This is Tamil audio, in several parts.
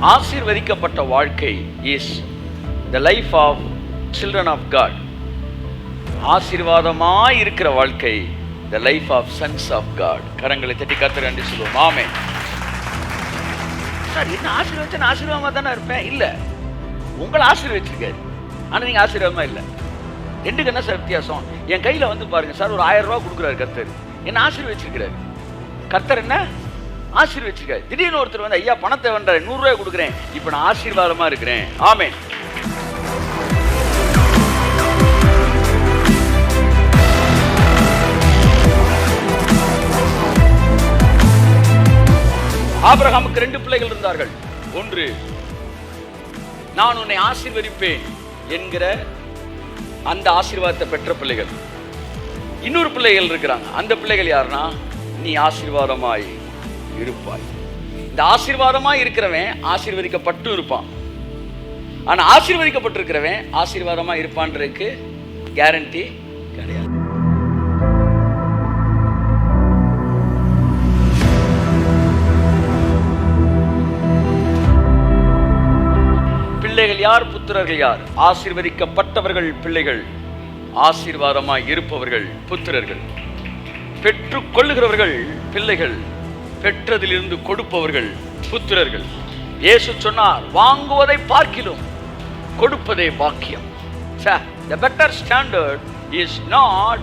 ஆசீர்வதிக்கப்பட்ட வாழ்க்கை is the life of children of God. ஆசீர்வாதமாய் இருக்கிற வாழ்க்கை the life of sons of God. கரங்களை தட்டி கர்த்தருக்கு நன்றி சொல்லுவோம். ஆமென். சார் என்ன ஆசீர்வதிச்சா நான் ஆசீர்வாதமாக தானே இருப்பேன்? இல்லை, உங்களை ஆசீர்வதிச்சிருக்காரு, ஆனால் நீங்கள் ஆசீர்வாதமா இல்லை. ரெண்டுக்கு என்ன சார் வித்தியாசம்? என் கையில் வந்து பாருங்க சார், ஒரு 1000 ரூபா கொடுக்குறாரு கர்த்தர், என்ன ஆசீர்வதிச்சிருக்கிறாரு. கர்த்தர் என்ன ஆசீர்வதிச்சிருக்காரு. திடீர்னு ஒருத்தர் வந்து ஐயா பணத்தை வேண்டாரு, 100 ரூபாய் கொடுக்குறேன், இப்போ நான் ஆசீர்வாதமா இருக்கிறேன். ஆமென். ஆபிரகாமுக்கு 2 பிள்ளைகள் இருந்தார்கள். ஒன்று, நான் உன்னை ஆசீர்வதிப்பேன் என்கிற அந்த ஆசீர்வாதத்தை பெற்ற பிள்ளைகள். இன்னொரு பிள்ளைகள் இருக்கிறாங்க. அந்த பிள்ளைகள் யாருன்னா, நீ ஆசீர்வாதமாய் இருப்பாய். இந்த ஆசீர்வாதமாய் இருக்கிறவன் ஆசீர்வதிக்கப்பட்டு இருப்பான். ஆனா ஆசீர்வதிக்கப்பட்டிருக்கிறவன் ஆசீர்வாதமாய் இருப்பான்றதுக்கு கேரண்டி கிடையாது. பிள்ளைகள் யார், புத்திரர்கள் யார்? ஆசீர்வதிக்கப்பட்டவர்கள் பிள்ளைகள், ஆசீர்வாதமாய் இருப்பவர்கள் புத்திரர்கள். பெற்றுக் கொள்ளுகிறவர்கள் பிள்ளைகள், பெற்றதிலிருந்து கொடுப்பவர்கள் புத்திரர்கள். இயேசு சொன்னார், வாங்குவதை பார்க்கிலும் கொடுப்பதே பாக்கியம். The better standard is not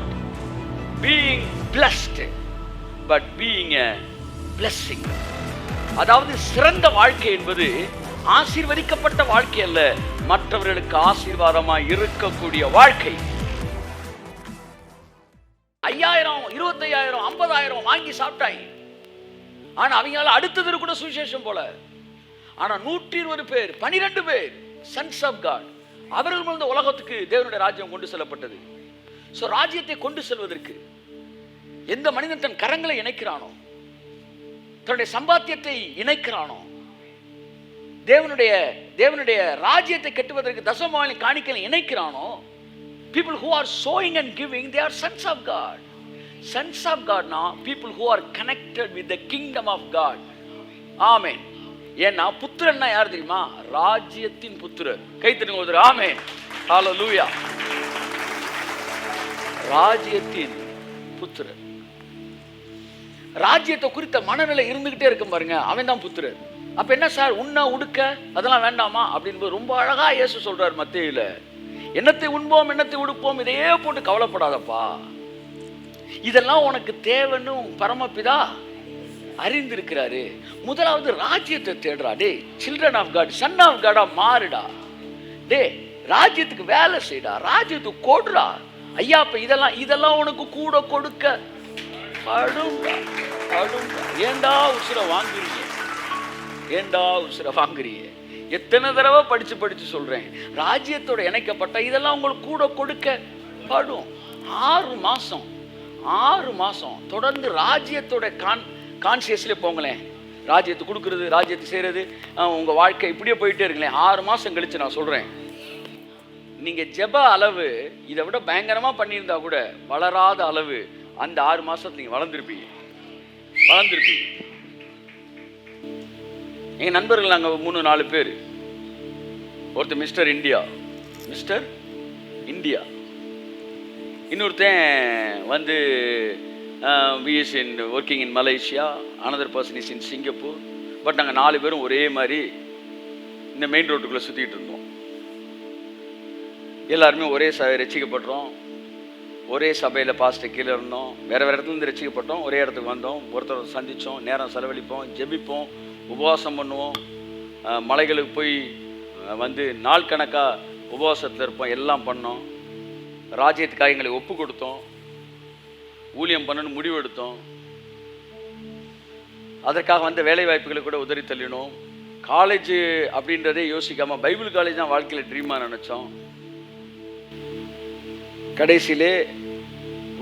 being blessed but being a blessing. அதாவது சிறந்த வாழ்க்கை என்பது ஆசீர்வதிக்கப்பட்ட வாழ்க்கை அல்ல, மற்றவர்களுக்கு ஆசீர்வாதமாய் இருக்கக்கூடிய வாழ்க்கை. 5000 25,000 50,000 வாங்கி சாப்பிட்டாங்க. ஆனா அவங்களால அடுத்தது கூட சுவிசேஷம் போல. ஆனா 120 பேர் 12 பேர் சன்ஸ் ஆஃப் காட், அவர்கள் மூலம் உலகத்துக்கு தேவனுடைய ராஜ்யம் கொண்டு செல்லப்பட்டது. சோ ராஜ்யத்தை கொண்டு செல்வதற்கு எந்த மனிதன் தன் கரங்களை இணைக்கிறானோ, தன்னுடைய சம்பாத்தியத்தை இணைக்கிறானோ, தேவனுடைய ராஜ்யத்தை கட்டுவதற்கு தசமபாகம் காணிக்கையை இணைக்கிறானோ, people who are sowing and giving, they are sons of God. Sons of God now, people who are connected with the kingdom of God. Amen. ஏன்னா புத்திரன்னா யார் தெரியுமா? ராஜ்யத்தின் புத்திரர். கை தட்டுங்க ஒருத்தர். ஆமென். ஹalleluya. ராஜ்யத்தின் புத்திரர். ராஜ்யத்தை குறித்த மனநிலை இருந்துகிட்டே இருக்கும் பாருங்க, அவன் தான் புத்திரர். அப்ப என்ன சார், உண்ண உடுக்க அதெல்லாம் வேண்டாமா அப்படின்னு ரொம்ப அழகா இயேசு சொல்றார் மத்தேயுல. என்னத்தை உண்போம் என்னத்தை உடுப்போம் இதையே போட்டு கவலைப்படாதப்பா, இதெல்லாம் உனக்கு தேவைன்னு பரமபிதா அறிந்திருக்கிறாரு. முதலாவது ராஜ்யத்தை தேடுறா. டே children of God, son of காடா மாறுடா. டே ராஜ்யத்துக்கு வேலை செய்டா, ராஜ்யத்துக்கு கொடுறா. ஐயா அப்ப இதெல்லாம் உனக்கு கூட கொடுக்க படுங்கா. ஏண்டா உசுர வாங்குறீங்க? ஏண்டா உசுர வாங்குறீங்க? எத்தனை தடவை படிச்சு சொல்றேன், ராஜ்யத்தோட இணைக்கப்பட்ட இதெல்லாம் உங்களுக்கு கூட கொடுக்க படும். 6 மாசம் தொடர்ந்து ராஜ்யத்தோட கான்சியஸ்ல போங்களேன். ராஜ்யத்தை கொடுக்கறது, ராஜ்யத்தை செய்யறது, உங்க வாழ்க்கை இப்படியே போயிட்டே இருங்களேன். 6 மாசம் கழிச்சு நான் சொல்றேன், நீங்க ஜெப அளவு இதை விட பயங்கரமா பண்ணியிருந்தா கூட வளராத அளவு அந்த 6 மாசத்துல நீங்க வளர்ந்துருப்பீங்க. எங்க நண்பர்கள் நாங்க 3-4 பேர். ஒருத்தர் மிஸ்டர் இந்தியா, இன்னொருத்தன் வந்து is in working in Malaysia, another person is in Singapore. But நாங்கள் 4 பேரும் ஒரே மாதிரி இந்த மெயின் ரோட்டுக்குள்ளே சுற்றிட்டு இருந்தோம். எல்லாருமே ஒரே ரசிக்கப்பட்டோம், ஒரே சபையில் பாஸ்ட்டை கீழே இருந்தோம், வேறு இடத்துலேருந்து ரசிக்கப்பட்டோம், ஒரே இடத்துக்கு வந்தோம், ஒருத்தர் சந்தித்தோம், நேரம் செலவழிப்போம், ஜெபிப்போம், உபவாசம் பண்ணுவோம், மலைகளுக்கு போய் வந்து நாள் கணக்காக உபவாசத்தில் இருப்போம், எல்லாம் பண்ணோம். ராஜ்யத்துக்காக எங்களை ஒப்பு கொடுத்தோம், ஊழியம் பண்ணணும்னு முடிவு எடுத்தோம். அதற்காக வந்த வேலை வாய்ப்புகளை கூட உதறி தள்ளினோம். காலேஜ் அப்படின்றதே யோசிக்காமல் பைபிள் காலேஜ் தான் வாழ்க்கையில் ட்ரீமாக நினச்சோம். கடைசியிலே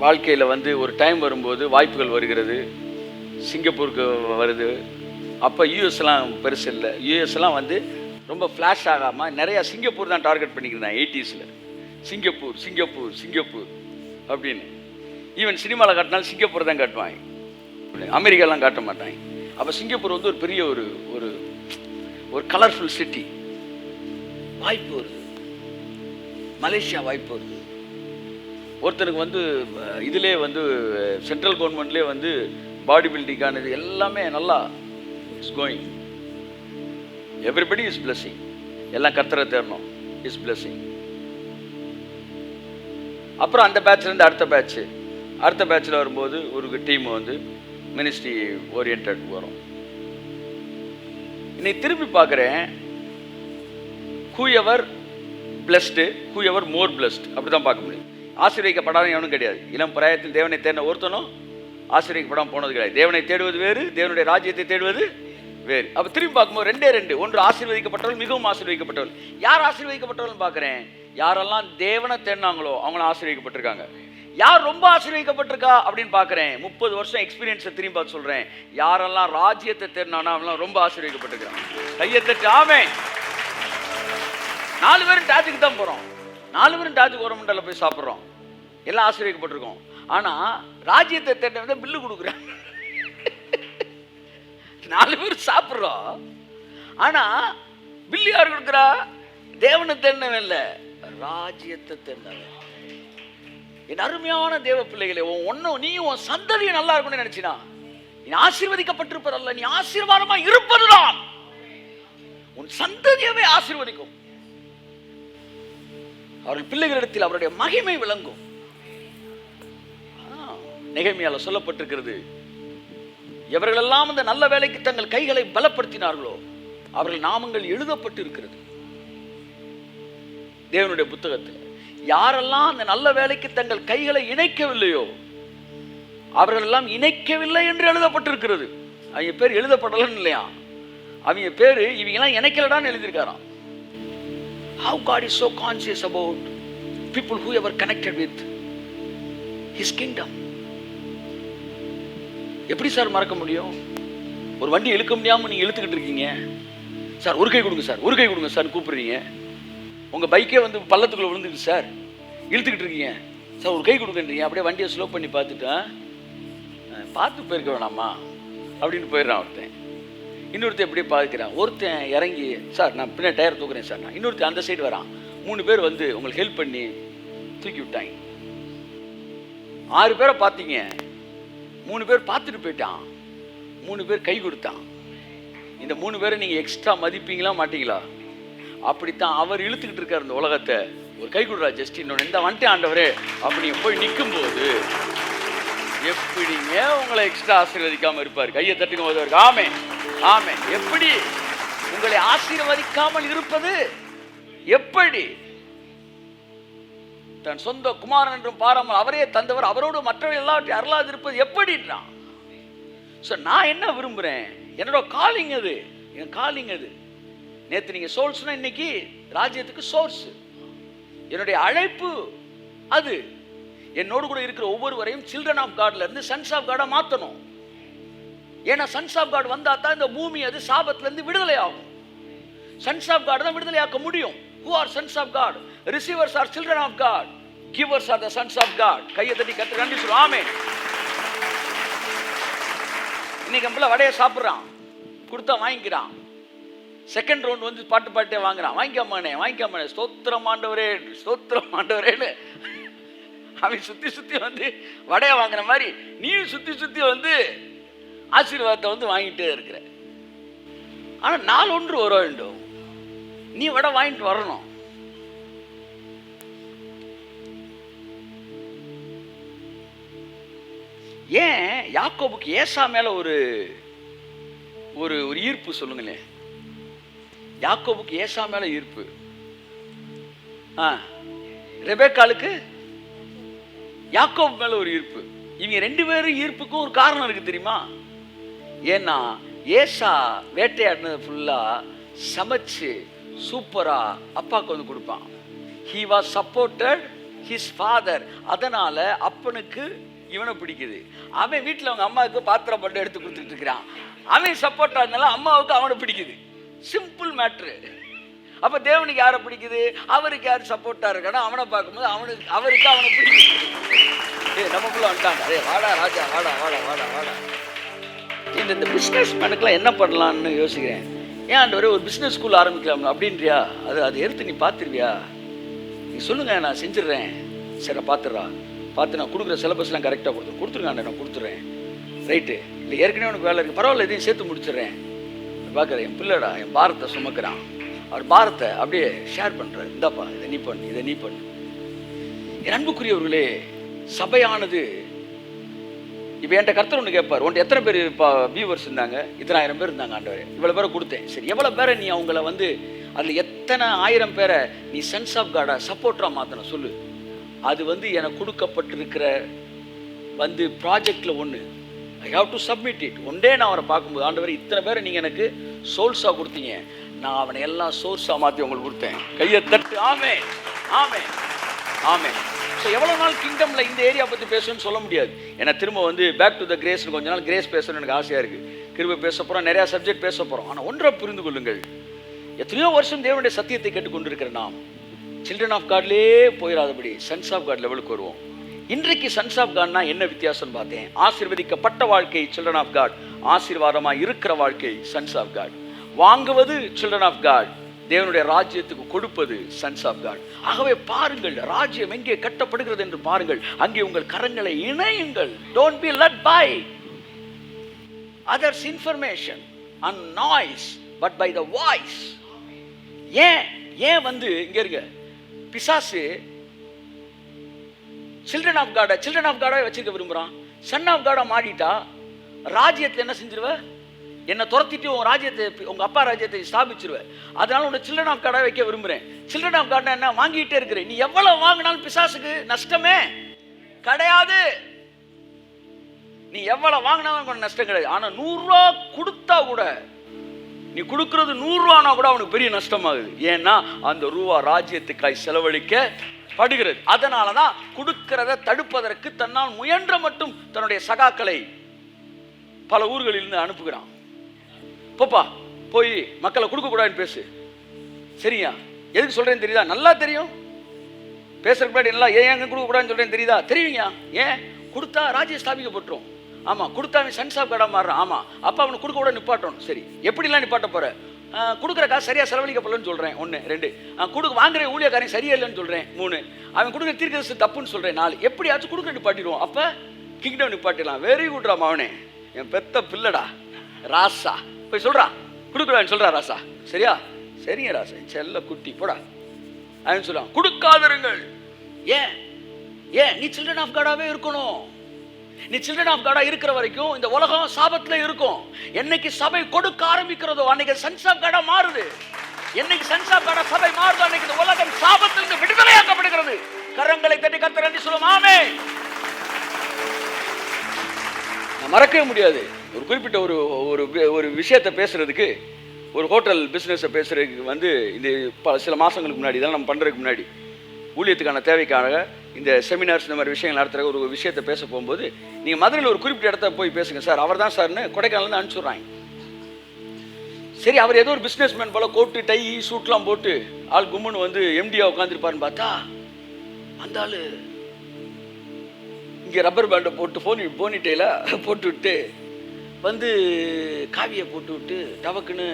வாழ்க்கையில் வந்து ஒரு டைம் வரும்போது வாய்ப்புகள் வருகிறது, சிங்கப்பூருக்கு வருது. அப்போ யூஎஸ்லாம் பெருசு இல்லை, யூஎஸ்லாம் வந்து ரொம்ப ஃப்ளாஷ் ஆகாமல் நிறையா சிங்கப்பூர் தான் டார்கெட் பண்ணிக்கிறேன் 80s. சிங்கப்பூர் அப்படின்னு. ஈவன் சினிமாவில் காட்டினாலும் சிங்கப்பூர் தான் காட்டுவாங்க, அமெரிக்காலாம் காட்ட மாட்டாங்க. அப்போ சிங்கப்பூர் வந்து ஒரு பெரிய ஒரு ஒரு கலர்ஃபுல் சிட்டி. வாய்ப்பு வருது, மலேசியா வாய்ப்பு வருது. ஒருத்தனுக்கு வந்து இதிலே வந்து சென்ட்ரல் கவர்மெண்ட்லேயே வந்து பாடி பில்டிங்கானது எல்லாமே நல்லா it's going. Everybody is blessing. எல்லாம் கர்த்தரை தேடணும், இஸ் பிளஸிங். அப்புறம் அந்த பேட்ச்லேருந்து அடுத்த பேட்சில் வரும்போது ஒரு டீம் வந்து மினிஸ்ட்ரி ஓரியன்ட் வரும். இன்னைக்கு திரும்பி பார்க்குறேன், whoever blessed, whoever more blessed, அப்படி தான் பார்க்க முடியும். ஆசீர்வதிக்கப்படாத எவனும் கிடையாது. இளம் பிராயத்தில் தேவனை தேடின ஒருத்தனும் ஆசீர்வதிக்கப்படாமல் போனது கிடையாது. தேவனை தேடுவது வேறு, தேவனுடைய ராஜ்யத்தை தேடுவது வேறு. அப்போ திரும்பி பார்க்கும்போது ரெண்டு. ஒன்று ஆசீர்வதிக்கப்பட்டவர்கள், மிகவும் ஆசீர்வதிக்கப்பட்டவர்கள். யார் ஆசீர்வதிக்கப்பட்டவர்கள் பார்க்குறேன்? யாரெல்லாம் தேவனை தேடினாங்களோ அவங்களும் ஆசீர்வதிக்கப்பட்டிருக்காங்க. யார் ரொம்ப ஆசீர்வதிக்கப்பட்டிருக்கா அப்படின்னு பார்க்குறேன். 30 வருஷம் எக்ஸ்பீரியன்ஸை திரும்பி பார்த்து சொல்கிறேன், யாரெல்லாம் ராஜ்யத்தை தேடினானோ அவங்களாம் ரொம்ப ஆசீர்வதிக்கப்பட்டிருக்காங்க. கையை தட்டி ஆமென். 4 பேரும் டாஜுக்கு தான் போகிறோம், 4 பேரும் டாஜுக்கு ஒரு மண்டல போய் சாப்பிட்றோம், எல்லாம் ஆசீர்வதிக்கப்பட்டிருக்கோம். ஆனால் ராஜ்யத்தை தேடினவங்க பில்லு கொடுக்குறேன். 4 பேர் சாப்பிட்றோம், ஆனால் பில்லு யார் கொடுக்குறா? தேவனை தேடினவன் இல்லை, ராஜ்யத்தை தேடினவன். என் அருமையான தேவ பிள்ளைகளே, நீ உன் சந்ததியை நல்லா இருக்கும்னு நினைச்சினா நீ ஆசீர்வதிக்கப்பட்டிருப்பதல்ல, நீ ஆசீர்வாதமா இருப்பதுதான் உன் சந்ததியவே ஆசீர்வதிக்கும். அவர்கள் பிள்ளைகளிடத்தில் அவருடைய மகிமை விளங்கும். நெகேமியால சொல்லப்பட்டிருக்கிறது, எவர்களெல்லாம் அந்த நல்ல வேலைக்கு தங்கள் கைகளை பலப்படுத்தினார்களோ அவர்கள் நாமங்கள் எழுதப்பட்டு இருக்கிறது தேவனுடைய புத்தகத்தில். யாரெல்லாம் அந்த நல்ல வேலைக்கு தங்கள் கைகளை இணைக்கவில்லையோ அவர்கள் எல்லாம் இணைக்கவில்லை என்று எழுதப்பட்டிருக்கிறது. அவங்க பேர் எழுதப்படலன்னு இல்லையா, அவங்க பேரு இவங்கெல்லாம் இணைக்கலடான்னு எழுதியிருக்காராம். How God is so conscious about people who ever connected with His kingdom. எப்படி சார் மறக்க முடியும்? ஒரு வண்டி இழுக்க முடியாமல் நீங்கள் இழுத்துக்கிட்டு இருக்கீங்க, சார் ஒரு கை கொடுங்க சார், ஒரு கை கொடுங்க சார் கூப்பிடுறீங்க. உங்கள் பைக்கே வந்து பள்ளத்துக்குள்ளே விழுந்துட்டு சார், இழுத்துக்கிட்டு இருக்கீங்க, சார் ஒரு கை கொடுக்குறீங்க. அப்படியே வண்டியை ஸ்லோ பண்ணி பார்த்துட்டேன், பார்த்து போயிருக்க வேணாமா அப்படின்னு போயிடுறான் ஒருத்தன். இன்னொருத்தன் எப்படியே பார்க்குறான். ஒருத்தன் இறங்கி, சார் நான் பின்ன டயர் தூக்குறேன் சார். நான் இன்னொருத்தன் அந்த சைடு வரான். 3 பேர் வந்து உங்களுக்கு ஹெல்ப் பண்ணி தூக்கி விட்டாங்க. 6 பேரை பார்த்தீங்க, 3 பேர் பார்த்துட்டு போயிட்டான், 3 பேர் கை கொடுத்தான். இந்த 3 பேரை நீங்கள் எக்ஸ்ட்ரா மதிப்பீங்களா மாட்டீங்களா? அப்படித்தான் அவர் இழுத்துக்கிட்டு இருக்கார் இந்த உலகத்தை. ஒரு கை கொடுறா ஜஸ்ட், இன்னொன்று இந்த வந்துட்டு ஆண்டவரே அப்படி போய் நிற்கும் போது எப்படிங்க உங்களை எக்ஸ்ட்ரா ஆசீர்வதிக்காமல் இருப்பார்? கையை தட்டுக்கும் போது ஆமே ஆமே. எப்படி உங்களை ஆசீர்வதிக்காமல் இருப்பது? எப்படி? தன் சொந்த குமாரன் என்றும் பாராமல் அவரே தந்தவர், அவரோடு மற்றவர்கள் எல்லாவற்றையும் அருளாது இருப்பது எப்படின்றான். நான் என்ன விரும்புகிறேன்? என்னோட காலிங் அது, என் காலிங் அது. நேற்று நீங்கள் சோல்ஸ்னா இன்னைக்கு ராஜ்யத்துக்கு சோர்ஸ். என்னுடைய அழைப்பு அது. என்னோடு கூட இருக்கிற ஒவ்வொருவரையும் சில்ட்ரன் ஆஃப் காட்ல இருந்து சன்ஸ் ஆஃப் காடா மாற்றணும். ஏன்னா சன்ஸ் ஆஃப் காட் வந்தா தான் இந்த பூமி அது சாபத்திலிருந்து விடுதலை ஆகும். சன்ஸ் ஆஃப் காட் தான் விடுதலையாக்க முடியும். Who are sons of God? Receivers are children of God. Givers are the sons of God. கையை தட்டி கர்த்தருக்கு நன்றி சொல்லுவோம். ஆமென். இன்னைக்கு நம்மள வடையை சாப்பிட்றான், கொடுத்தா வாங்கிக்கிறான். செகண்ட் ரவுண்ட் வந்து பாட்டே வாங்குறான். வாங்கிக்காமனே ஸ்தோத்திரம் ஆண்டவரே, ஸ்தோத்திரம் ஆண்டவரேன்னு அவன் சுற்றி வந்து வடையை வாங்குற மாதிரி நீயும் சுற்றி வந்து ஆசீர்வாதத்தை வந்து வாங்கிட்டே இருக்கிற. ஆனால் நாள் ஒன்று வர வேண்டும், நீ வடை வாங்கிட்டு வரணும். ஏன் யாக்கோபுக்கு ஏசா மேல ஒரு ஒரு ஈர்ப்பு சொல்லுங்களேன். யாக்கோபுக்கு ஏசா மேல ஈர்ப்பு, ரெபேக்காளுக்கு யாக்கோபு மேல ஒரு ஈர்ப்பு. இவங்க 2 பேரும் ஈர்ப்புக்கும் ஒரு காரணம் இருக்கு தெரியுமா? ஏன்னா ஏசா வேட்டையாடினது ஃபுல்லா சமைச்சு சூப்பரா அப்பாவுக்கு வந்து கொடுப்பான். He was supported his father. அதனால அப்பனுக்கு இவனை பிடிக்குது. அவன் வீட்டில் அவங்க அம்மாவுக்கு பாத்திரம் பட்டு எடுத்து கொடுத்துட்டு இருக்கிறான். அவன் சப்போர்ட் ஆகுதுனால அம்மாவுக்கு அவனை பிடிக்குது. Simple matter. அப்ப தேவனுக்கு யாரை பிடிக்குது? அவருக்கு யார் சப்போர்ட்டா இருக்கானா அவனை பார்க்கும்போது அவருக்கு அவனை பிடிக்குது. நமக்குள்ள வந்துட்டாங்க, வாடா ராஜா, வாடா வாடா வாடா வாடா. இந்த பிஸ்னஸ் மேனுக்கெல்லாம் என்ன பண்ணலான்னு யோசிக்கிறேன். ஏன் ஆண்டவரே ஒரு பிஸ்னஸ் ஸ்கூல் ஆரம்பிக்கலாம் அப்படின்றியா? அது எடுத்து நீ பார்த்துருவியா? நீ சொல்லுங்க, நான் செஞ்சிடுறேன். சரி, நான் பார்த்துடுறா. பார்த்து நான் கொடுக்குற சிலபஸ்லாம் கரெக்டாக கொடுத்துருங்க ஆண்டை, நான் கொடுத்துட்றேன். ரைட்டு, இல்லை ஏற்கனவே உனக்கு வேலை இருக்குது, பரவாயில்ல, இதையும் சேர்த்து முடிச்சிடுறேன். பார்க்குறேன், என் பிள்ளைடா என் பாரத்தை சுமக்கிறான். அவர் பாரத்தை அப்படியே ஷேர் பண்ணுறார். இந்தாப்பா, இதை நீ பண்ணு, இதை நீ பண்ணு. என் அன்புக்குரியவர்களே, சபையானது இப்போ என்கிட்ட கர்த்தர் ஒன்று கேட்பார், உன்ட்டு எத்தனை பேர் இப்போ வியூவர்ஸ் இருந்தாங்க? இத்தனை 1000 பேர் இருந்தாங்க ஆண்டவரே. இவ்வளோ பேரை கொடுத்தேன். சரி, எவ்வளோ பேரை நீ அவங்கள வந்து அதில் எத்தனை 1000 பேரை நீ சென்ஸ் ஆஃப் காடை சப்போர்ட்டராக மாற்றணும் சொல்லு. அது வந்து எனக்கு கொடுக்கப்பட்டிருக்கிற வந்து ப்ராஜெக்டில் ஒன்று. I have to submit it. ஒன்றே நான் அவரை பார்க்கும்போது, ஆண்டவரே இத்தனை பேரை நீங்கள் எனக்கு சோல்ஸாக கொடுத்தீங்க, நான் அவனை எல்லாம் சோர்ஸாக மாற்றி உங்களுக்கு கொடுத்தேன். கையை தட்டு. ஆமே, ஆமே, ஆமே. ஸோ எவ்வளோ நாள் கிங்டமில் இந்த ஏரியா பற்றி பேசணும்னு சொல்ல முடியாது. ஏன்னா திரும்ப வந்து பேக் டு த கிரேஸ்னு கொஞ்ச நாள் கிரேஸ் பேசணும்னு எனக்கு ஆசையாக இருக்குது. கிருபை பேச போகிறோம், நிறையா சப்ஜெக்ட் பேச போகிறோம். ஆனால் ஒன்றை புரிந்து கொள்ளுங்கள், எத்தனையோ வருஷம் தேவனுடைய சத்தியத்தை கேட்டுக்கொண்டிருக்கிற நாம் சில்ட்ரன் ஆஃப் காட்லேயே போயிடாதபடி சன்ஸ் ஆஃப் காட் லெவலுக்கு வருவோம். இன்றைக்கு சன்ஸ் ஆஃப் காட்னா என்ன வித்தியாசம் பார்த்தேன். ஆசீர்வதிக்கப்பட்ட வாழ்க்கை சில்ட்ரன் ஆஃப் காட், ஆசீர்வாதமாக இருக்கிற வாழ்க்கை சன்ஸ் ஆஃப் காட். வாங்குவது சில்ட்ரன் ஆஃப் காட், தேவனுடைய ராஜ்யத்துக்கு கொடுப்பது சன்ஸ் ஆஃப் காட். ஆகவே பாருங்கள், ராஜ்யம் எங்கே கட்டப்படுகிறது என்று பாருங்கள். அங்கே உங்கள் கரங்களை இணையுங்கள். Don't be led by others information and noise, but by the voice. ஏன் வந்து இங்க இருக்க பிசாசு சில்ட்ரன் ஆஃப் காடை வச்சிருக்க விரும்புறான். சன் ஆஃப் காடை மாறிட்டா ராஜ்யத்தில் என்ன செஞ்சிருவ? என்னை துரத்திட்டு உங்க ராஜ்யத்தை, உங்க அப்பா ராஜ்யத்தை ஸ்தாபிச்சிருவேன். அதனால உன்னை சில்ட்ரன் ஆஃப் காடாக வைக்க விரும்புகிறேன். சில்ட்ரன் ஆஃப் காட்னா என்ன? வாங்கிட்டே இருக்கிறேன். நீ எவ்வளவு வாங்கினாலும் பிசாசுக்கு நஷ்டமே கிடையாது. நீ எவ்வளவு வாங்கினாலும் நஷ்டம் கிடையாது. ஆனா 100 ரூபா கொடுத்தா கூட, நீ கொடுக்கறது 100 ரூபானா கூட அவனுக்கு பெரிய நஷ்டமாகுது. ஏன்னா அந்த ரூபா ராஜ்யத்துக்காய் செலவழிக்கப்படுகிறது. அதனாலதான் கொடுக்கிறத தடுப்பதற்கு தன்னால் முயன்ற மட்டும் தன்னுடைய சகாக்களை பல ஊர்களிலிருந்து அனுப்புகிறான். போப்பா, போய் மக்களை கொடுக்க கூடாதுன்னு பேசு. சரியா? எதுக்கு சொல்றேன்னு தெரியுதா? நல்லா தெரியும். பேசுறதுக்கு முன்னாடி நல்லா ஏன் கொடுக்க கூடாதுன்னு சொல்றேன்னு தெரியுதா? தெரியுங்க. ஏன் கொடுத்தா ராஜ்யம் ஸ்தாபிக்கப்பட்டுரும். ஆமா, கொடுத்தா அவன் சன்ஸ் ஆஃப் காடா மாறுறான். ஆமா, அப்ப அவனை கொடுக்க கூட நிப்பாட்டணும். சரி, எப்படிலாம் நிப்பாட்ட போற? கொடுக்குற காசு சரியா செலவழிக்கப்படலன்னு சொல்றேன் 1, 2. கொடுக்க வாங்குற ஊழியக்காரன் சரியா இல்லைன்னு சொல்றேன் 3. அவன் கொடுக்குற தீர்க்கதரிசி தப்புன்னு சொல்றேன் 4. எப்படியாச்சும் கொடுக்க நிப்பாட்டிடுவோம். அப்ப கிங்டம் நிப்பாட்டிடலாம். வெரி குட்ரா மவனே, என் பெத்த பிள்ளடா ராசா, போய் சொல்றா கொடுக்குறான்னு சொல்றா ராசா. சரியா? சரிங்க ராசா, செல்ல குட்டி போடா அப்படின்னு சொல்லுவான். கொடுக்காதிருங்கள். ஏன்? நீ சில்ட்ரன் ஆஃப் காடாவே இருக்கணும். நீ சில்ட்ரன் ஆஃப் காடா இருக்கிற வரைக்கும் இந்த உலகம் சாபத்துல இருக்கும். என்னைக்கு சபை கொடுக்க ஆரம்பிக்கிறதோ அன்னைக்கு சன்ஸ் ஆஃப் காடா மாறுது. என்னைக்கு சன்ஸ் ஆஃப் காடா சபை மாறுதோ அன்னைக்கு இந்த உலகம் சாபத்திலிருந்து விடுதலையாக்கப்படுகிறது. கரங்களை தட்டி கர்த்தர் நன்றி சொல்லுவோம். ஆமென். மறக்கவே முடியாது. ஒரு குறிப்பிட்ட ஒரு விஷயத்தை பேசுறதுக்கு, ஒரு ஹோட்டல் பிஸ்னஸை பேசுறதுக்கு வந்து இந்த சில மாதங்களுக்கு முன்னாடி, இதெல்லாம் நம்ம பண்ணுறதுக்கு முன்னாடி ஊழியத்துக்கான தேவைக்காக இந்த செமினார்ஸ் இந்த மாதிரி விஷயங்கள் நடத்துகிற ஒரு விஷயத்தை பேச போகும்போது, நீங்கள் மதுரையில் ஒரு குறிப்பிட்ட இடத்த போய் பேசுங்க சார், அவர் தான் சார்னு கொடைக்கானல்னு அனுப்பிச்சுட்றாங்க. சரி, அவர் ஏதோ ஒரு பிஸ்னஸ் மேன் போல் கோட்டு டை சூட்லாம் போட்டு ஆள் கும்முன்னு வந்து எம்டியா உட்காந்துருப்பாருன்னு பார்த்தா, அந்த ஆள் இங்கே ரப்பர் பேண்டை போட்டு போனிட்டேல போட்டு விட்டு வந்து காவியை போட்டு விட்டு டவக்குன்னு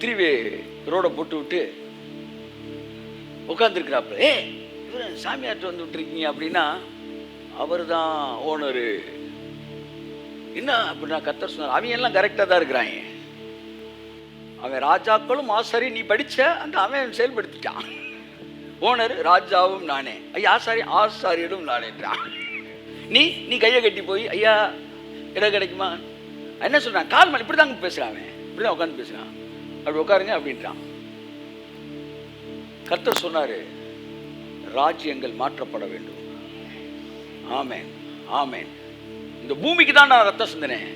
திருவே ரோடை போட்டு விட்டு உட்காந்துருக்கிறாப்புல. இவர் சாமியார்ட்ட வந்து விட்டுருக்கீங்க அப்படின்னா, அவர் தான் ஓனரு. என்ன அப்படின்னா கர்த்தர் சொன்னார். அவங்க எல்லாம் கரெக்டாக தான் இருக்கிறாங்க. அவன் ராஜாக்களும் ஆசாரி, நீ படித்த அந்த அவன் செயல்படுத்திட்டான். ஓனர் ராஜாவும் நானே, ஐயா ஆசாரியிடும் நானேன்றான். நீ கையை கட்டி போய் ஐயா இடம் கிடைக்குமா என்ன சொல்றான்? கால் மணி இப்படி தாங்க பேசுறான், இப்படி தான் உட்காந்து பேசுறான். அப்படி உட்காருங்க அப்படின்றான். கர்த்தர் சொன்னாரு, ராஜ்யங்கள் மாற்றப்பட வேண்டும். ஆமென், ஆமென். இந்த பூமிக்கு தான் நான் ரத்தம் சிந்தினேன்.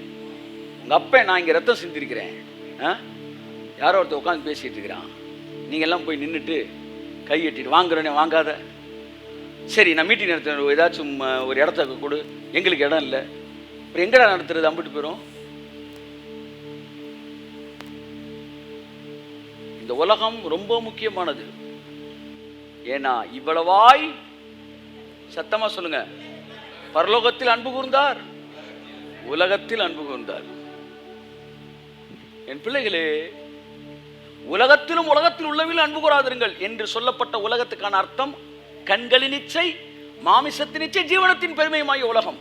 உங்க அப்ப நான் இங்க ரத்தம் சிந்திருக்கிறேன். யாரோ ஒருத்தர் உட்காந்து பேசிட்டு இருக்கிறான். நீங்க எல்லாம் போய் நின்றுட்டு கை எட்டிட்டு வாங்குறேனே வாங்காத. சரி, நான் மீட்டிங் நடத்துறேன், ஏதாச்சும் ஒரு இடத்த கொடு. எங்களுக்கு இடம் இல்லை. அப்புறம் எங்கடா நடத்துறது? அம்பிட்டு போயிடும். இந்த உலகம் ரொம்ப முக்கியமானது. ஏன்னா இவ்வளவாய், சத்தமா சொல்லுங்க, பரலோகத்தில் அன்பு கூர்ந்தார், உலகத்தில் அன்பு கூர்ந்தார். என் பிள்ளைகளே, உலகத்திலும் உலகத்தில் உள்ளவில் அன்பு கூறாதிருங்கள் என்று சொல்லப்பட்ட உலகத்துக்கான அர்த்தம் கண்களின் இச்சை, மாமிசத்தின் இச்சை, ஜீவனத்தின் பெருமையுமாகிய உலகம்.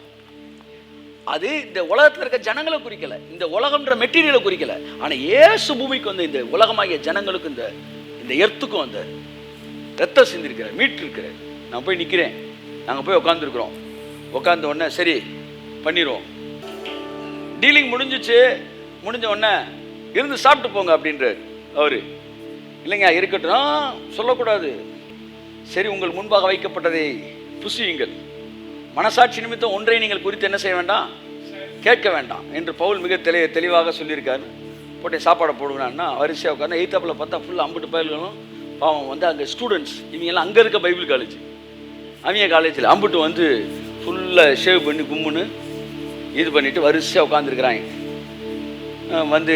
அது இந்த உலகத்தில் இருக்க ஜனங்களை குறிக்கல, இந்த உலகம்ன்ற மெட்டீரியலை குறிக்கல. ஆனால் இயேசு பூமிக்கு வந்து இந்த உலகமாகிய ஜனங்களுக்கு இந்த எர்த்துக்கும் அந்த ரத்தம் சிந்திருக்கிற மீட்டு இருக்கிற. நான் போய் நிற்கிறேன், நாங்கள் போய் உட்காந்துருக்குறோம். உட்காந்த உடனே சரி பண்ணிடுவோம், டீலிங் முடிஞ்சிச்சு, முடிஞ்ச உடனே இருந்து சாப்பிட்டு போங்க அப்படின்றார் அவரு. இல்லைங்க இருக்கட்டும், சொல்லக்கூடாது. சரி, உங்கள் முன்பாக வைக்கப்பட்டதை புசியுங்கள், மனசாட்சி நிமித்தம் ஒன்றை நீங்கள் குறித்து என்ன செய்ய வேண்டாம், கேட்க வேண்டாம் என்று பவுல் மிக தெளிவாக சொல்லியிருக்காரு. போட்டு சாப்பாடை போடுவேன்னா வரிசையாக உட்காந்து எய்த்தாப்பில் பார்த்தா ஃபுல்லாக அம்பிட்டு பயல்களும் பாவம் வந்து அங்கே ஸ்டூடெண்ட்ஸ் இவங்கெல்லாம் அங்கே இருக்க பைபிள் காலேஜ், அவங்க காலேஜில் அம்பிட்டு வந்து ஃபுல்லாக ஷேவ் பண்ணி கும்முன்னு இது பண்ணிவிட்டு வரிசையாக உட்காந்துருக்குறாங்க. வந்து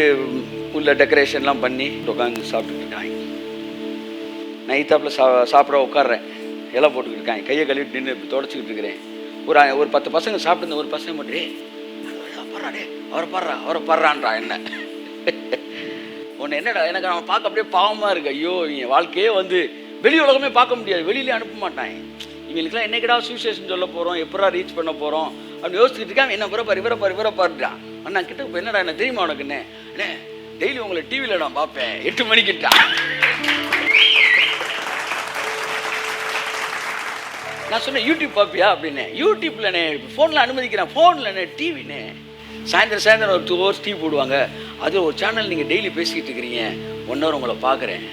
உள்ள டெக்கரேஷன்லாம் பண்ணி உட்காந்து சாப்பிட்டுட்டு இருக்காங்க. நான் எய்த்தாப்பில் சாப்பிட உட்காடுறேன், இலை போட்டுக்கிட்டு இருக்காங்க, கையை கழுவிட்டு நின்று தொடச்சிக்கிட்டு இருக்கிறேன். ஒரு 10 பசங்க சாப்பிட்டு ஒரு பசங்க மட்டும் பாடுறாடே அவரை பாடுறான்றா என்ன ஒன்று என்னடா எனக்கு அவன் பார்க்க அப்படியே பாவமாக இருக்கு. ஐயோ, என் வாழ்க்கையே வந்து வெளி உலகமே பார்க்க முடியாது, வெளியிலே அனுப்ப மாட்டான். இவங்களுக்குலாம் என்னைக்கிடா சுவிசேஷன் சொல்ல போகிறோம், எப்படா ரீச் பண்ண போகிறோம் அப்படின்னு யோசிச்சுட்டு இருக்காங்க. என்ன இவரை பாருட்டான். அண்ணா கிட்ட இப்போ என்னடா என்ன தெரியுமா உனக்குன்னு, அண்ணே டெய்லி உங்களை டிவியில் நான் பார்ப்பேன் 8 மணிக்கிட்டா. நான் சொன்னேன் யூடியூப் பார்ப்பியா அப்படின்னு. யூடியூப்லண்ணே ஃபோனில் அனுமதிக்கிறேன், ஃபோனில்ண்ணே டிவிண்ணே. சாயந்தரம் ஒரு 2 hours டிவி போடுவாங்க, அது ஒரு சேனல் நீங்கள் டெய்லி பேசிக்கிட்டு இருக்கிறீங்க, 1 hour உங்களை பார்க்குறேன்.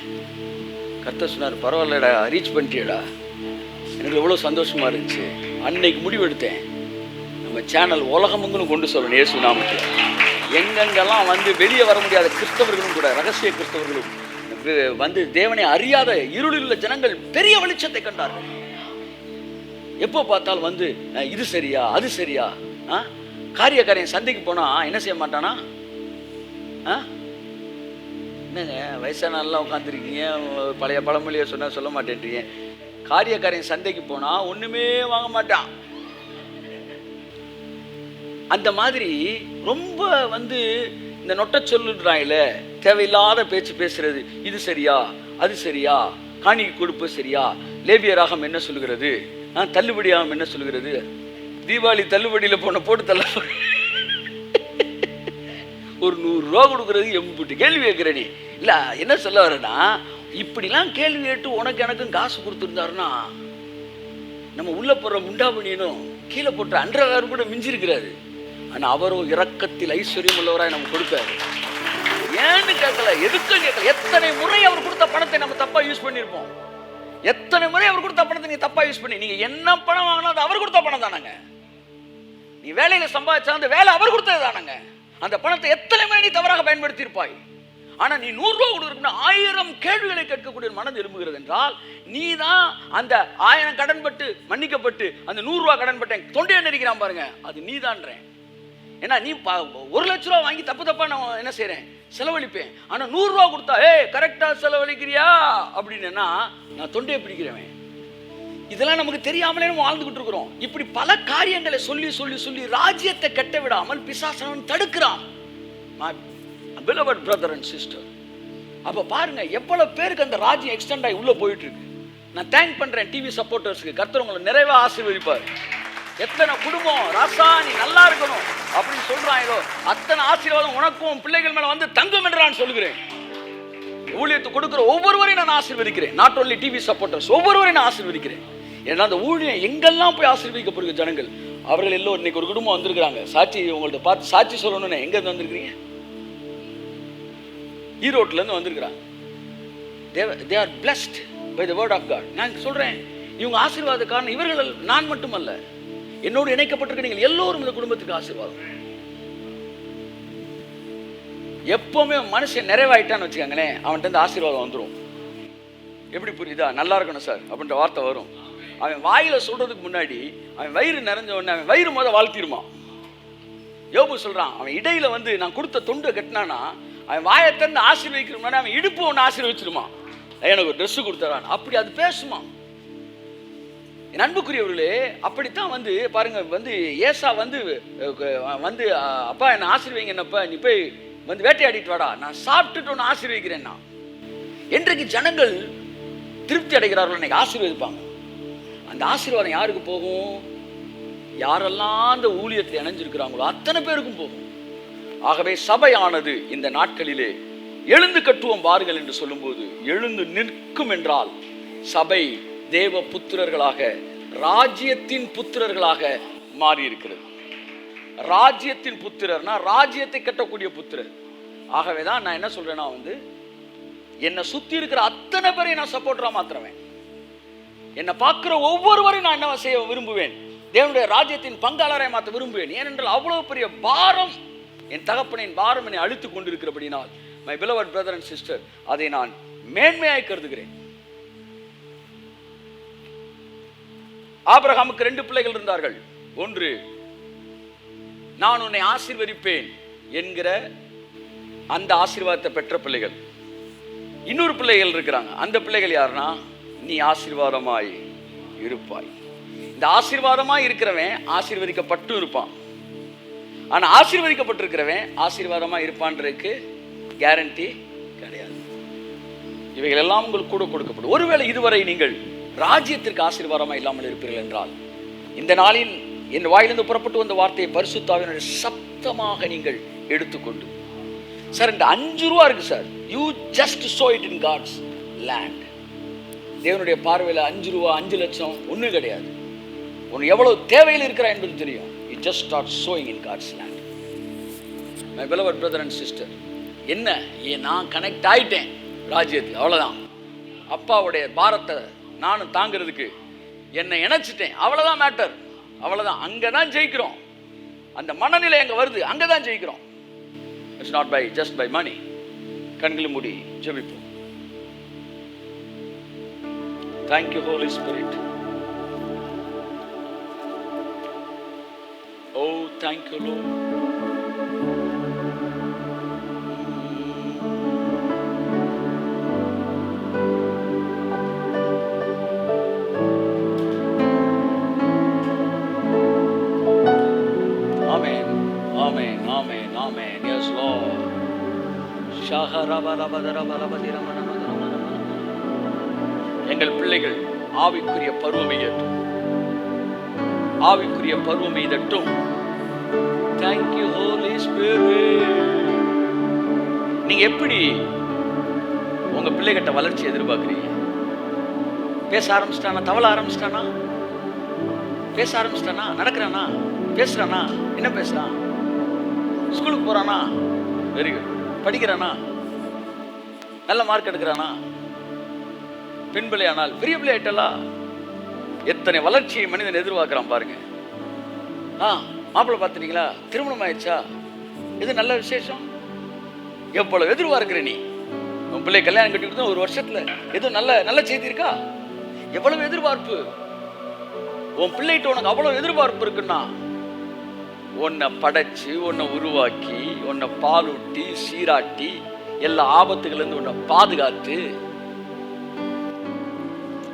கர்த்தர் சொன்னார், பரவாயில்லடா ரீச் பண்ணிட்டியடா. எனக்கு எவ்வளோ சந்தோஷமாக இருந்துச்சு. அன்னைக்கு முடிவெடுத்தேன், நம்ம சேனல் உலகமெங்களும் கொண்டு சொல்லணும் இயேசு நாமத்தில். எங்கெங்கெல்லாம் வந்து வெளியே வர முடியாத கிறிஸ்தவர்களும் கூட, ரகசிய கிறிஸ்தவர்களும் வந்து தேவனை அறியாத இருளில் உள்ள ஜனங்கள் பெரிய வெளிச்சத்தை கண்டார்கள். எப்போ பார்த்தாலும் வந்து இது சரியா அது சரியா, காரியம் சந்தைக்கு போனால் என்ன செய்ய மாட்டானா, என்னங்க வயசானெல்லாம் உட்காந்துருக்கீங்க, பழைய பழமொழியை சொன்னால் சொல்ல மாட்டேன்றீங்க. காரியம் சந்தைக்கு போனால் ஒன்றுமே வாங்க மாட்டான். அந்த மாதிரி ரொம்ப வந்து இந்த நொட்ட சொல்லுறாயில தேவையில்லாத பேச்சு பேசுறது, இது சரியா அது சரியா, காணிக்கை கொடுப்பு சரியா, லேவியராகம் என்ன சொல்லுகிறது, தள்ளுபடியாகும் என்ன சொல்லுகிறது, தீபாவளி தள்ளுபடியில் போட்டு தள்ள ஒரு 100 ரூபா கொடுக்குறது எம்பிட்டு கேள்வி கேட்குற நீ. இல்லை என்ன சொல்ல வரேன்னா, இப்படிலாம் கேள்வி கேட்டு உனக்கு எனக்கும் காசு கொடுத்துருந்தாருன்னா நம்ம உள்ள போடுற முண்டாபணியனும் கீழே போட்ட அன்றகாரும் கூட மிஞ்சிருக்கிறாரு. ஆனால் அவரும் இரக்கத்தில் ஐஸ்வர்யம் உள்ளவராய் நம்ம கொடுப்பாரு. ஏன்னு கேட்கல, எதுக்கும் கேட்கல. எத்தனை முறை அவர் கொடுத்த பணத்தை நம்ம தப்பா யூஸ் பண்ணியிருப்போம். எத்தனை முறை அவர் கொடுத்த பணத்தை நீங்க தப்பா யூஸ் பண்ணி, நீங்க என்ன பணம் வாங்கினா அது அவர் கொடுத்த பணம் தானங்க. நீ வேலையில சம்பாதிச்சா அந்த வேலை அவர் கொடுத்தது தானங்க. அந்த பணத்தை எத்தனை முறை நீ தவறாக பயன்படுத்தி இருப்பாய். ஆனா நீ 100 ரூபா கொடுக்கணும்னா 1000 கேள்விகளை கேட்கக்கூடிய மனம் விரும்புகிறது என்றால், நீ தான் அந்த 1000 கடன்பட்டு மன்னிக்கப்பட்டு அந்த 100 ரூபா கடன்பட்டேன் தொண்டையை நெரிக்கிறான் பாருங்க, அது நீ தான்றேன். ஏன்னா நீ 1 லட்ச ரூபா வாங்கி தப்பா நான் என்ன செய்யறேன், செலவழிப்பேன். ஆனா 100 ரூபா கொடுத்தா கரெக்டா செலவழிக்கிறியா அப்படின்னா நான் தொண்டையை பிடிக்கிறவன். இதெல்லாம் நமக்கு தெரியாமலே நம்ம வாழ்ந்துகிட்டு இருக்கிறோம். இப்படி பல காரியங்களை சொல்லி சொல்லி சொல்லி ராஜ்யத்தை கட்ட விடாமல் பிசாசன் தடுக்கிறான். beloved brother and sister, அப்ப பாருங்க எவ்வளவு பேருக்கு அந்த ராஜ்யம் எக்ஸ்டெண்ட் ஆகி உள்ள போயிட்டு இருக்கு. நான் தேங்க் பண்றேன் டிவி சப்போர்ட்டர்ஸ்க்கு. கர்த்தர் உங்களை நிறைவா ஆசீர்வதிப்பார். எத்தனை குடும்பம் ராசா நீ நல்லா இருக்கணும் அப்படின்னு சொல்றாங்களோ அத்தனை ஆசீர்வாதம் உனக்கும் பிள்ளைகள் மேல வந்து தங்கும் என்று நான் சொல்கிறேன். ஊழியத்தை கொடுக்கிற ஒவ்வொருவரையும் நான் ஆசீர்வதிக்கிறேன். நாட் ஓன்லி டிவி சப்போர்ட்டர்ஸ், ஒவ்வொருவரையும் நான் ஆசீர்வதிக்கிறேன். ஏன்னா அந்த ஊழியம் எங்கெல்லாம் போய் ஆசீர்வதிக்கப்படுகிற ஜனங்கள் அவர்கள் எல்லோரும் இன்னைக்கு ஒரு குடும்பம் வந்திருக்கிறாங்க. சாட்சி உங்கள்ட்ட பார்த்து சாட்சி சொல்லணும்னு எங்க இருந்து வந்திருக்கிறீங்க? ஈரோட்ல இருந்து வந்திருக்கிறாங்க. they are blessed by the word of God. நான் சொல்றேன், இவங்க ஆசீர்வாத காரணம் இவர்கள் நான் மட்டுமல்ல, என்னோடு இணைக்கப்பட்டிருக்க நீங்கள் எல்லோரும் இந்த குடும்பத்துக்கு ஆசீர்வாதம். எப்பவுமே மனுஷன் நிறைவாயிட்டான்னு வச்சுக்காங்களேன், அவன்கிட்ட இருந்து ஆசீர்வாதம் வந்துடும். எப்படி புரியுதா? நல்லா இருக்கணும் சார் அப்படின்ற வார்த்தை வரும். அவன் வாயில சொல்றதுக்கு முன்னாடி அவன் வயிறு நிறைஞ்ச உடனே அவன் வயிறு முத வாழ்த்திருமா. யோபு சொல்றான், அவன் இடையில வந்து நான் கொடுத்த தொண்டை கட்டினானா அவன் வாயை திறந்து ஆசீர்வதிக்கிற முன்னாடி அவன் இடுப்பு ஒன்று ஆசீர்வச்சிருமா, எனக்கு ஒரு ட்ரெஸ் கொடுத்துறான். அப்படி அது பேசுமா. என் அன்புக்குரியவர்களே, அப்படித்தான் வந்து பாருங்க, வந்து ஏசா வந்து வந்து அப்பா என்னை ஆசீர்வதிங்க, என்னப்பா நீ போய் வந்து வேட்டையாடிட்டு வாடா, நான் சாப்பிட்டுட்டு ஒன்று ஆசீர்வதிக்கிறேன்னா. என்றைக்கு ஜனங்கள் திருப்தி அடைகிறார்கள் இன்னைக்கு ஆசீர்வதிப்பாங்க. அந்த ஆசீர்வாதம் யாருக்கு போகும்? யாரெல்லாம் அந்த ஊழியத்தில் இணைஞ்சிருக்கிறாங்களோ அத்தனை பேருக்கும் போகும். ஆகவே சபையானது இந்த நாட்களிலே எழுந்து கட்டுவோம் வாருங்கள் என்று சொல்லும்போது எழுந்து நிற்கும் என்றால் சபை தேவ புத்திரர்களாக, ராஜ்யத்தின் புத்திரர்களாக மாறி இருக்கிறது. ராஜ்யத்தின் புத்திரர்னா ராஜ்யத்தை கட்டக்கூடிய புத்திரர். ஆகவேதான் நான் என்ன சொல்றேன்னா, என்னை சுத்தி இருக்கிற அத்தனை பேரையும் நான் சப்போர்ட்டரா மாத்துறேன். என்னை பார்க்கிற ஒவ்வொருவரையும் நான் என்ன செய்ய விரும்புவேன்? தேவனுடைய ராஜ்யத்தின் பங்காளரை மாற்ற விரும்புவேன். ஏனென்றால் அவ்வளவு பெரிய பாரம், என் தகப்பனின் பாரம் என்னை அழுத்து கொண்டிருக்கிறபடினால், my beloved brother and sister, அதை நான் மேன்மையாய் கருதுகிறேன். ஆபிரகாமுக்கு 2 பிள்ளைகள் இருந்தார்கள். ஒன்று, நான் உன்னை ஆசீர்வதிப்பேன் என்கிற அந்த ஆசீர்வாதத்தை பெற்ற பிள்ளைகள். இன்னொரு பிள்ளைகள் இருக்கிறாங்க. அந்த பிள்ளைகள் யாருன்னா, நீ ஆசீர்வாதமாய் இருப்பாய். இந்த ஆசீர்வாதமாய் இருக்கிறவன் ஆசீர்வதிக்கப்பட்டு இருப்பான். ஆனா ஆசீர்வதிக்கப்பட்டிருக்கிறவன் ஆசீர்வாதமா இருப்பான்றதுக்கு கேரண்டி கிடையாது. இவைகள் எல்லாம் உங்களுக்கு கூட கொடுக்கப்படும். ஒருவேளை இதுவரை நீங்கள் ராஜ்யத்திற்கு ஆசீர்வாதமா இல்லாமல் இருப்பீர்கள் என்றால், இந்த நாளில் என் வாயிலிருந்து புறப்பட்டு வந்த வார்த்தையை பரிசுத்த ஆவியினுடைய சப்தமாக நீங்கள் எடுத்துக்கொண்டு, சார் இந்த 5 ரூபா இருக்கு sir, you just sow it in God's land. தேவனுடைய பார்வையில் 5 ரூபா 5 லட்சம் ஒன்றும் கிடையாது. உனக்கு எவ்வளவு தேவையில் இருக்கிறா என்பது தெரியும். You just start sowing in God's land. My beloved brother and sister, என்ன நான் கனெக்ட் ஆயிட்டேன் ராஜ்யத்துக்கு, அவ்வளவுதான். அப்பாவுடைய பாரத்தை நானும் தாங்கிறதுக்கு என்னை இணைச்சிட்டேன், அவ்வளவுதான் மேட்டர், அவ்வளவுதான். அங்கதான் ஜெயிக்கிறோம். அந்த மனநிலை அங்க வருது, அங்கதான் ஜெயிக்கிறோம். It's not by just by money. கண்களை மூடி ஜெபிப்போம். Thank you Holy Spirit. Oh, thank you Lord. Amen, amen, amen, amen. Yes Lord. எங்கள் பிள்ளைகள் ஆவிக்குரிய பருவம் எய்தட்டும், ஆவிக்குரிய பருவம் எய்தட்டும். Thank you Holy Spirit. நீங்க எப்படி உங்க பிள்ளைகிட்ட வளர்ச்சி எதிர்பார்க்கிறீங்க? பேச ஆரம்பிச்சிட்டானா? தவள ஆரம்பிச்சிட்டானா? பேச ஆரம்பிச்சிட்டானா? நடக்கிறானா? பேசுறானா? என்ன பேசுறான்? ஸ்கூலுக்கு போறானா? Very good. படிக்கிறானா? நல்ல மார்க் எடுக்கிறானா? பெண் பிள்ளையானால் பெரிய பிள்ளை ஆயிட்டலா? எத்தனை வளர்ச்சியை மனிதன் எதிர்பார்க்கிறான் பாருங்க. மாப்பிள்ளை பார்த்துட்டீங்களா? திருமணம் ஆயிடுச்சா? இது நல்ல விசேஷம். எவ்வளவு எதிர்பார்க்கிற நீ? உன் பிள்ளை கல்யாணம் கட்டி கொடுத்தா 1 வருஷத்துல எதுவும் நல்ல நல்ல செய்தி இருக்கா? எவ்வளவு எதிர்பார்ப்பு உன் பிள்ளைகிட்ட. உனக்கு அவ்வளவு எதிர்பார்ப்பு இருக்குன்னா, உன்னை படைச்சு, உன்னை உருவாக்கி, உன்னை பாலூட்டி சீராட்டி, எல்லா ஆபத்துகள் இருந்து உன்னை பாதுகாத்து,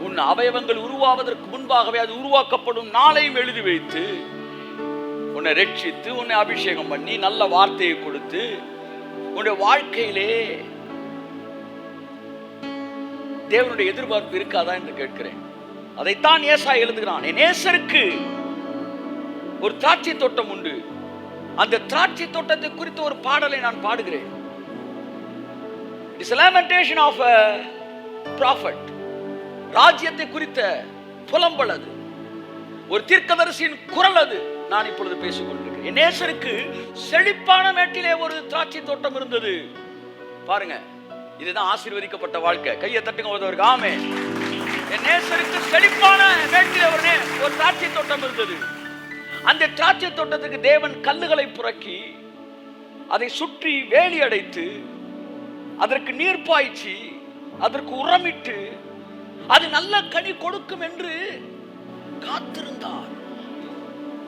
உன் அவயவங்கள் உருவாவதற்கு முன்பாகவே அது உருவாக்கப்படும் நாளையும் எழுதி வைத்து, உன்னை ரட்சித்து, உன்னை அபிஷேகம் பண்ணி, நல்ல வார்த்தையை கொடுத்து, உன்னுடைய வாழ்க்கையிலே தேவனுடைய எதிர்பார்ப்பு இருக்காதா என்று கேட்கிறேன். அதைத்தான் ஏசாயா எழுதுகிறான். என் நேசருக்கு ஒரு திராட்சை தோட்டம் உண்டு, அந்த திராட்சை தோட்டத்தை குறித்து ஒரு பாடலை நான் பாடுகிறேன். It is a lamentation of a prophet. ராஜ்யத்தை குறித்த புலம்பல் அது, ஒரு தீர்க்கதரிசியின் குரல் அது. நான் இப்பொழுது பேசிக் கொண்டிருக்கிறேன். என் நேசருக்கு செழிப்பான மேட்டிலே ஒரு திராட்சை தோட்டம் இருந்தது. பாருங்க, இதுதான் ஆசீர்வதிக்கப்பட்ட வாழ்க்கை. கையை தட்டுங்க ஒருவருக்கு. ஆமென். என் நேசருக்கு செழிப்பான மேட்டிலே ஒரு திராட்சை தோட்டம் இருந்தது. அந்த திராட்சை தோட்டத்துக்கு தேவன் கல்லுகளை புரக்கி, அதை சுற்றி வேலி அடைத்து, அதற்கு நீர் பாய்ச்சி, அதற்கு உரமிட்டு, அது நல்ல கனி கொடுக்கும் என்று காத்திருந்தார்.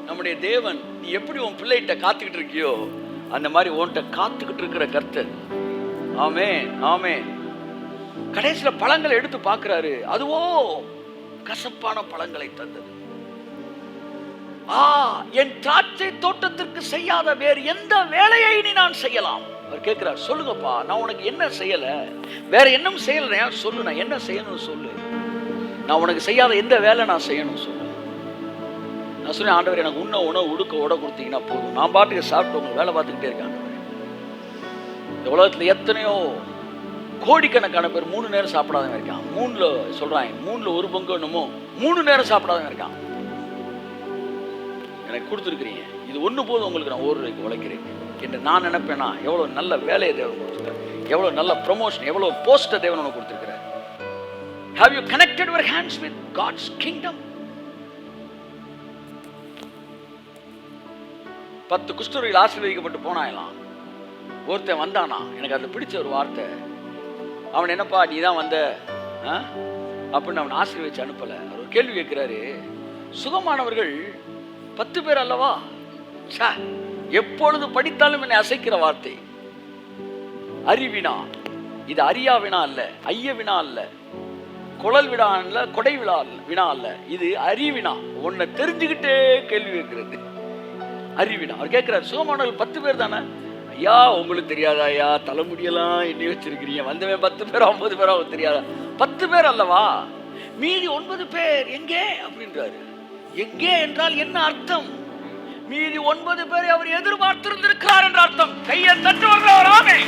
நம்முடைய தேவன், நீ எப்படி உன் பிள்ளைகிட்ட காத்துக்கிட்டு இருக்கியோ அந்த மாதிரி உன்கிட்ட காத்துக்கிட்டு இருக்கிற கர்த்தர். ஆமென், ஆமென். கடைசியில பழங்களை எடுத்து பார்க்கிறாரு, அதுவோ கசப்பான பழங்களை தந்தது. என் திராட்சை தோட்டத்திற்கு செய்யாத வேறு எந்த வேலையை நீ நான் செய்யலாம்? அவர் கேட்கிறார், சொல்லுங்கப்பா, நான் உனக்கு என்ன செய்யல, வேற என்ன செய்யல, சொல்லு, நான் என்ன செய்யணும்னு சொல்லு, நான் உனக்கு செய்யாத எந்த வேலை நான் செய்யணும் சொல்லு. நான் சொன்னேன், ஆண்டவர் எனக்கு உணவு உடுக்க உட கொடுத்தீங்கன்னா போதும், நான் பாட்டுக்கு சாப்பிட்டு உங்களுக்கு வேலை பார்த்துக்கிட்டே இருக்கேன். இந்த உலகத்துல எத்தனையோ கோடிக்கணக்கான பேர் 3 நேரம் சாப்பிடாதவங்க இருக்கான். 3ல சொல்றாங்க, 3ல 1 பங்கு என்னமோ 3 நேரம் சாப்பிடாதவங்க இருக்கான். எனக்கு கொடுத்துருக்கிறீங்க, இது ஒண்ணு போதும் உங்களுக்கு, நான் 1 ரூபாய்க்கு உழைக்கிறேன் என்று நான் நினைப்பேனா, எவ்வளவு நல்ல வேலையை தேவன் கொடுத்துருக்காரு, எவ்வளவு நல்ல ப்ரமோஷன், எவ்வளவு போஸ்டர் தேவன் உனக்கு கொடுத்திருக்கிறார். Have you connected your hands with God's kingdom? 10 குஷ்டரோகிகள் ஆசீர்வதிக்கப்பட்டு போனாயலாம். ஒருத்தன் வந்தானா, எனக்கு அது பிடிச்ச ஒரு வார்த்தை. அவன், என்னப்பா நீ தான் வந்த அப்படின்னு அவன் ஆசீர்வதிச்சு அனுப்பல. அவர் ஒரு கேள்வி கேட்கிறாரு, சுகமானவர்கள் 10 பேர் அல்லவா? எப்பொழுது படித்தாலும் என்னை அசைக்கிற வார்த்தை. அறிவினா, இது அறியா வினா அல்ல, ஐய வினா அல்ல, குழல் வினா அல்ல, கொடை வினா அல்ல, இது அறிவினா. உன்னை தெரிஞ்சுக்கிட்டே கேள்வி கேட்கிறது அறிவினா. அவர் கேட்கிறார், சுகமானவர்கள் 10 பேர் தானே? ஐயா உங்களுக்கு தெரியாதா ஐயா, தலைமுடியெல்லாம் எண்ணி வச்சிருக்கிறீங்க, வந்தவன் 10 பேரோ 50 பேரோ தெரியாதா? 10 பேர் அல்லவா, மீதி 9 பேர் எங்கே அப்படின்றாரு. எங்கே என்றால் என்ன அர்த்தம்? மீதி 9 பேரை அவர் எதிர்பார்த்திருந்திருக்கிறார் என்ற அர்த்தம். கையை தட்டுவார்கள், அவர் ஆமென்.